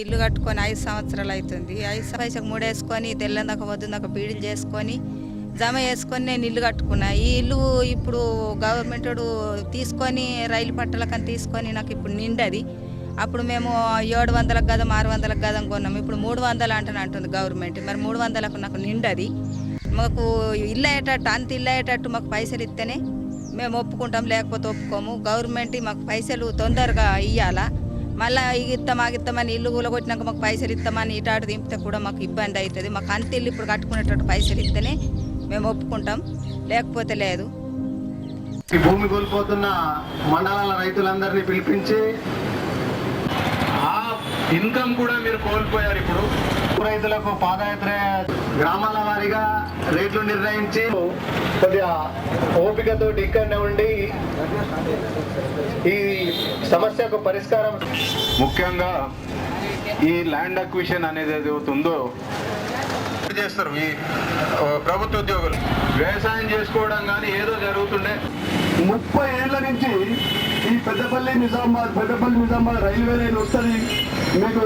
ఇల్లు కట్టుకొని 5 సంవత్సరాలు అవుతుంది. 5 పైసకు మూడేసుకొని తెల్లందాక వద్దుందాక బీడీలు చేసుకొని జమ చేసుకొని నేను ఇల్లు కట్టుకున్నా. ఈ ఇల్లు ఇప్పుడు గవర్నమెంట్ తీసుకొని రైలు పట్టాలకని తీసుకొని నాకు ఇప్పుడు నిండది. అప్పుడు మేము 700 గదం 600 గదం కొన్నాం. ఇప్పుడు 300 అంటుంది గవర్నమెంట్. మరి 300కు నాకు నిండది. మాకు ఇల్లు అయ్యేటట్టు అంత ఇల్లు అయ్యేటట్టు మాకు పైసలు ఇస్తేనే మేము ఒప్పుకుంటాం, లేకపోతే ఒప్పుకోము. గవర్నమెంట్ మాకు పైసలు తొందరగా ఇవ్వాలా. మళ్ళీ ఇస్తామని ఇల్లు కూలగొట్టినాక మాకు పైసలు ఇస్తామని ఇటాటు దింపితే కూడా మాకు ఇబ్బంది అవుతుంది. మాకు అంత ఇల్లు ఇప్పుడు కట్టుకునేటట్టు పైసలు ఇస్తేనే మేము ఒప్పుకుంటాం, లేకపోతే లేదు. ఈ భూమి కోల్పోతున్న మండలాల రైతులందరినీ పిలిపించి ఆ ఇన్కమ్ కూడా మీరు కోల్పోయారు. ఇప్పుడు రైతులకు పాదయాత్ర గ్రామాల వారీగా రేట్లు నిర్ణయించి కొద్దిగా ఓపికతో ఇక్కడనే ఉండి ఈ సమస్యకు పరిష్కారం, ముఖ్యంగా ఈ ల్యాండ్ అక్విజిషన్ అనేది ఏది అవుతుందో చేస్తారు. ఈ ప్రభుత్వ ఉద్యోగులు వ్యవసాయం చేసుకోవడం కానీ ఏదో జరుగుతుండే 30 ఏళ్ల నుంచి ఈ పెద్దపల్లి నిజామాబాద్ రైల్వే లైన్ వస్తుంది, మీకు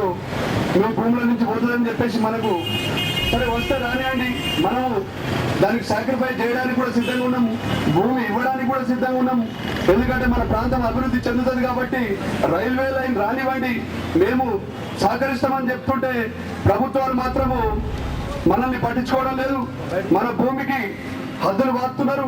మీ భూముల నుంచి పోతుందని చెప్పేసి మనకు సరే వస్తే రానివ్వండి, మనము దానికి సాక్రిఫైస్ చేయడానికి కూడా సిద్ధంగా ఉన్నాము, భూమి ఇవ్వడానికి కూడా సిద్ధంగా ఉన్నాము. ఎందుకంటే మన ప్రాంతం అభివృద్ధి చెందుతుంది కాబట్టి రైల్వే లైన్ రానివ్వండి, మేము సహకరిస్తామని చెప్తుంటే ప్రభుత్వాలు మాత్రము మనల్ని పట్టించుకోవడం లేదు. మన భూమికి హద్దులు వాడుతున్నారు.